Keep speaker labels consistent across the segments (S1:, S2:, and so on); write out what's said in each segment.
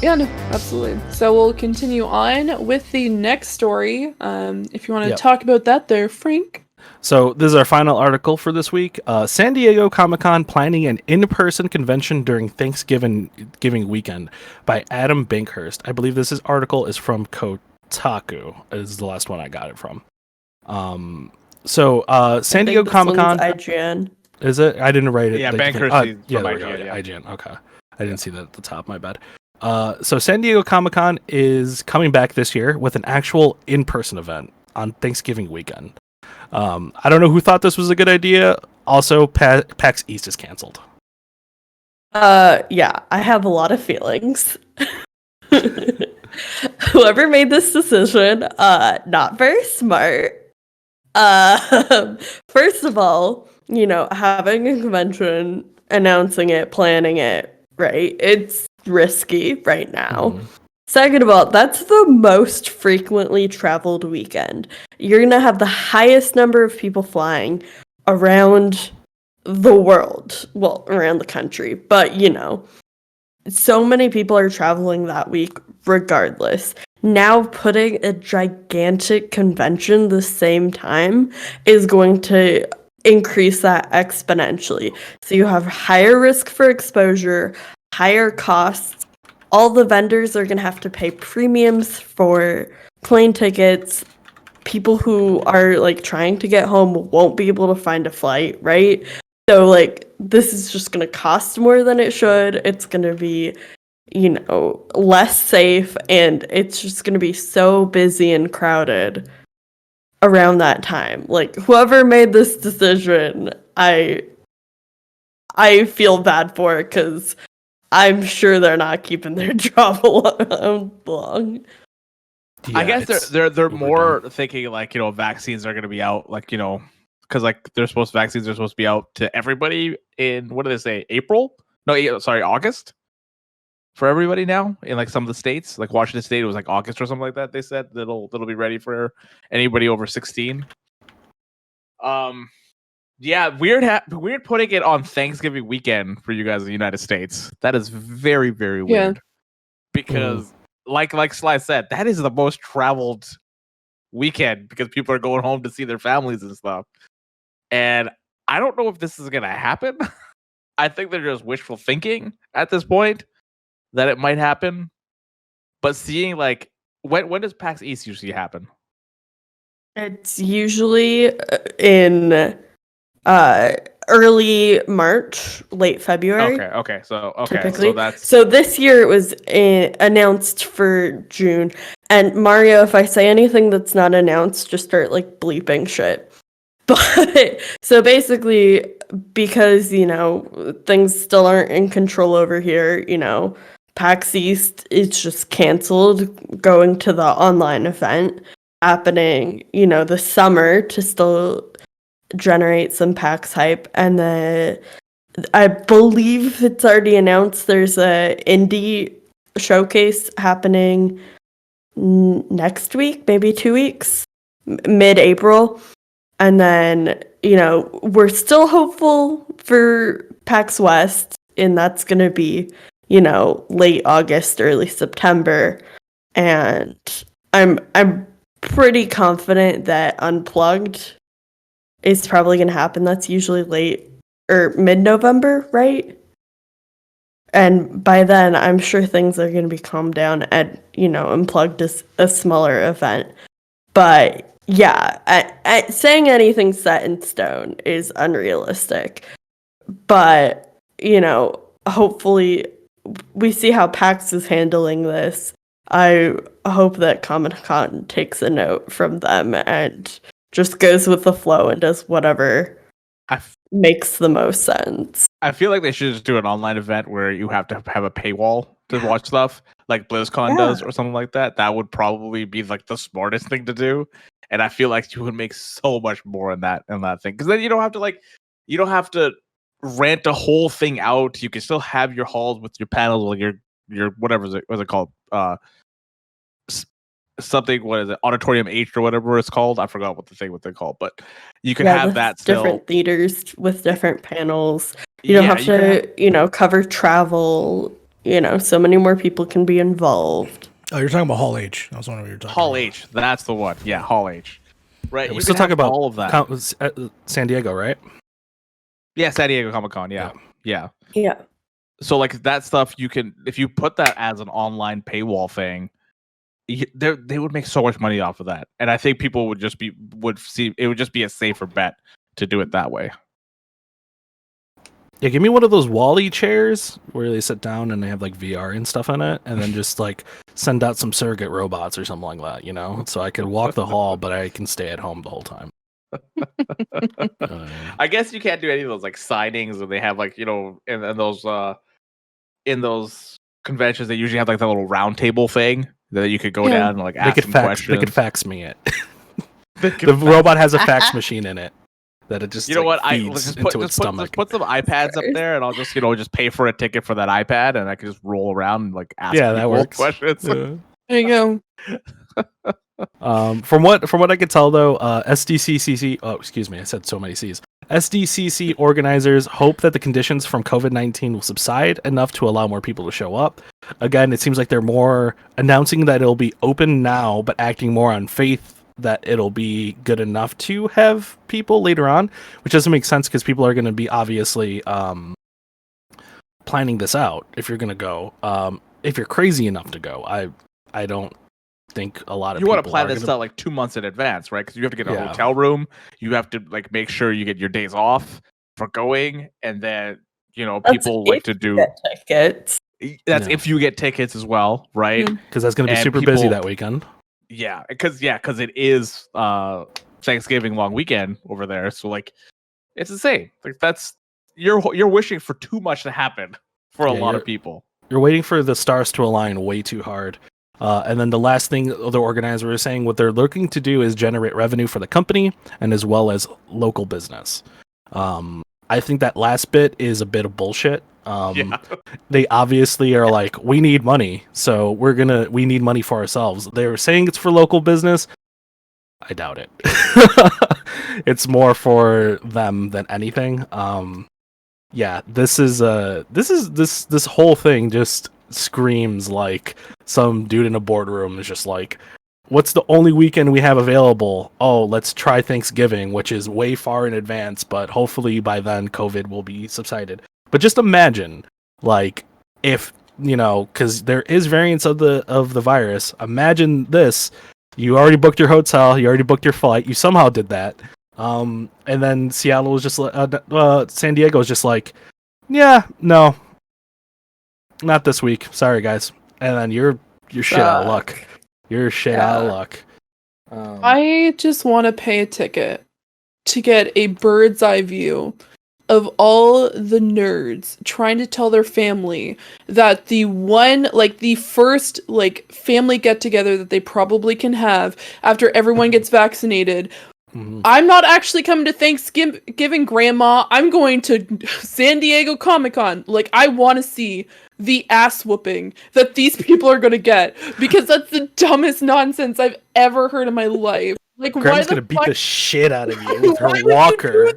S1: Yeah, no, absolutely. So we'll continue on with the next story. If you want to talk about that there, Frank.
S2: So this is our final article for this week. San Diego Comic-Con planning an in-person convention during Thanksgiving weekend by Adam Bankhurst. I believe this article is from Kotaku. Is the last one I got it from. San Diego Comic-Con.
S3: IGN.
S2: Is it? I didn't write it.
S4: Yeah, Bankhurst is from IGN.
S2: IGN. Okay, I didn't see that at the top. My bad. So San Diego Comic-Con is coming back this year with an actual in-person event on Thanksgiving weekend. I don't know who thought this was a good idea. Also, PAX East is canceled.
S3: Yeah, I have a lot of feelings. Whoever made this decision, not very smart. First of all, having a convention, announcing it, planning it, right? It's risky right now. Mm-hmm. Second of all, that's the most frequently traveled weekend. You're going to have the highest number of people flying around the world. Well, around the country. But, so many people are traveling that week regardless. Now putting a gigantic convention the same time is going to increase that exponentially. So you have higher risk for exposure, higher costs. All the vendors are going to have to pay premiums for plane tickets. People who are trying to get home won't be able to find a flight, right? So this is just going to cost more than it should. It's going to be, less safe, and it's just going to be so busy and crowded around that time. Whoever made this decision, I feel bad for it because I'm sure they're not keeping their job long.
S4: Yeah, I guess they're more thinking vaccines are going to be out because vaccines are supposed to be out to everybody in, what do they say, April? No, sorry, August for everybody now in some of the states, like Washington State. It was August or something like that. They said that'll be ready for anybody over 16. Yeah, weird putting it on Thanksgiving weekend for you guys in the United States. That is very, very weird. Because, like Sly said, that is the most traveled weekend because people are going home to see their families and stuff. And I don't know if this is going to happen. I think they're just wishful thinking at this point that it might happen. But seeing, when does PAX East usually happen?
S3: It's usually in early March, late February.
S4: Okay.
S3: Typically. So this year it was announced for June. And Mario, if I say anything that's not announced, just start bleeping shit. But so basically, because things still aren't in control over here, PAX East is just canceled, going to the online event happening, this summer to still generate some PAX hype. And then I believe it's already announced there's a indie showcase happening next week, maybe 2 weeks, mid-April. And then, we're still hopeful for PAX West, and that's going to be, late August, early September. And I'm pretty confident that Unplugged is probably going to happen. That's usually late or mid-November, right? And by then, I'm sure things are going to be calmed down and, Unplugged is a smaller event. But yeah, saying anything set in stone is unrealistic. But, hopefully we see how PAX is handling this. I hope that Comic-Con takes a note from them and just goes with the flow and does whatever makes the most sense.
S4: I feel like they should just do an online event where you have to have a paywall to watch stuff, like BlizzCon does or something like that. That would probably be the smartest thing to do. And I feel like you would make so much more in that thing. Because then you don't have to rent the whole thing out. You can still have your halls with your panels, your whatever what's it called? Something, what is it, Auditorium H or whatever it's called. I forgot what they're called, but you can have that still.
S3: Different theaters with different panels. You don't have to, cover travel so many more people can be involved.
S5: Oh, you're talking about Hall H. I was wondering what you're talking about.
S4: Hall H, that's the one. Yeah, Hall H. Right.
S2: Yeah, we're still talking about
S4: all of that.
S2: San Diego, right?
S4: Yeah, San Diego Comic-Con. Yeah.
S3: Yeah.
S4: So like that stuff, you can, if you put that as an online paywall thing, they would make so much money off of that, and I think people would just be a safer bet to do it that way.
S2: Yeah, give me one of those Wall-E chairs where they sit down and they have like VR and stuff in it, and then just like send out some surrogate robots or something like that, so I can walk the hall, but I can stay at home the whole time.
S4: I guess you can't do any of those like signings where they have like in those conventions they usually have like that little round table thing that you could go down and like ask questions.
S2: They could fax me it. The robot has a fax machine in it that it just feeds into its stomach.
S4: Just put some iPads up there, and I'll just pay for a ticket for that iPad, and I can just roll around and like ask
S2: that works.
S4: questions.
S2: Yeah.
S1: There you
S2: go. From what I could tell though, SDCCC. Oh, excuse me, I said so many C's. SDCC organizers hope that the conditions from COVID-19 will subside enough to allow more people to show up. Again, it seems like they're more announcing that it'll be open now, but acting more on faith that it'll be good enough to have people later on, which doesn't make sense because people are going to be obviously planning this out if you're going to go. If you're crazy enough to go, I don't think a lot of
S4: you
S2: people
S4: want to plan this out like 2 months in advance, right? Because you have to get a hotel room, you have to like make sure you get your days off for going, and then people like to do
S3: tickets.
S4: That's if you get tickets as well, right?
S2: Because that's going to be super busy that weekend.
S4: Yeah, because it is Thanksgiving long weekend over there, so like it's insane. Like that's you're wishing for too much to happen for a lot of people.
S2: You're waiting for the stars to align way too hard. And then the last thing the organizer is saying, what they're looking to do is generate revenue for the company and as well as local business. I think that last bit is a bit of bullshit. They obviously are like, we need money, so we need money for ourselves. They're saying it's for local business. I doubt it. It's more for them than anything. This whole thing just screams like some dude in a boardroom is just like, what's the only weekend we have available? Oh, let's try Thanksgiving, which is way far in advance, but hopefully by then COVID will be subsided. But just imagine, like, if, because there is variants of the virus. Imagine this. You already booked your hotel, you already booked your flight, you somehow did that. And then Seattle was just San Diego was just like, yeah, no, not this week. Sorry, guys. And then you're shit out of luck. You're shit out of luck.
S1: I just want to pay a ticket to get a bird's eye view of all the nerds trying to tell their family that the first family get together that they probably can have after everyone gets vaccinated. Mm-hmm. I'm not actually coming to Thanksgiving, Grandma. I'm going to San Diego Comic-Con. Like, I want to see the ass whooping that these people are going to get, because that's the dumbest nonsense I've ever heard in my life. Like,
S2: Grandma's gonna beat the shit out of you with her walker.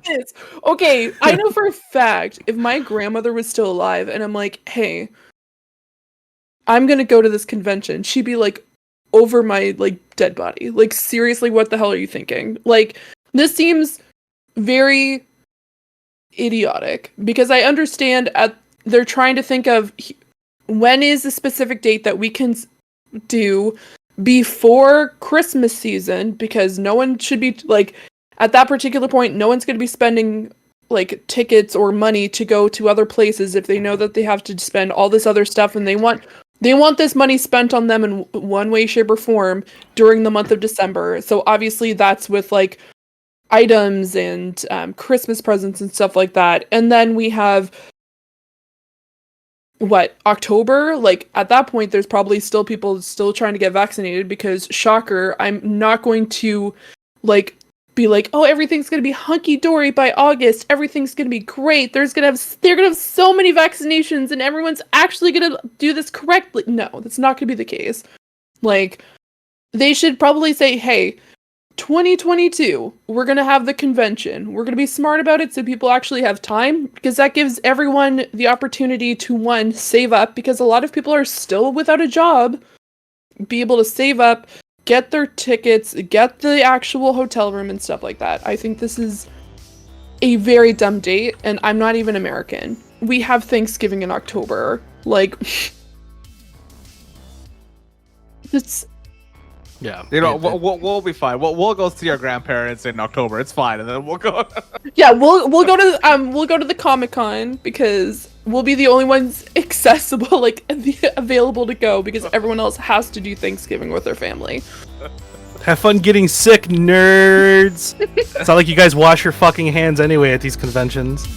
S1: Okay, I know for a fact if my grandmother was still alive and I'm like, hey, I'm gonna go to this convention, she'd be like, over my dead body. Like, seriously, what the hell are you thinking? Like, this seems very idiotic, because I understand they're trying to think of when is the specific date that we can do before Christmas season, because no one should be at that particular point, no one's going to be spending tickets or money to go to other places if they know that they have to spend all this other stuff, and they want this money spent on them in one way, shape, or form during the month of December. So obviously that's with items and Christmas presents and stuff like that. And then we have October? At that point, there's probably still people still trying to get vaccinated, because shocker, I'm not going to be oh, everything's gonna be hunky-dory by August, everything's gonna be great, they're gonna have so many vaccinations and everyone's actually gonna do this correctly. No, that's not gonna be the case. They should probably say, hey, 2022, we're going to have the convention. We're going to be smart about it so people actually have time, because that gives everyone the opportunity to, one, save up, because a lot of people are still without a job, be able to save up, get their tickets, get the actual hotel room and stuff like that. I think this is a very dumb date, and I'm not even American. We have Thanksgiving in October. Like, it's...
S2: Yeah,
S4: we'll be fine. We'll go see our grandparents in October. It's fine, and then we'll go.
S1: Yeah, we'll go to the Comic-Con, because we'll be the only ones accessible, like available to go, because everyone else has to do Thanksgiving with their family.
S2: Have fun getting sick, nerds. It's not like you guys wash your fucking hands anyway at these conventions.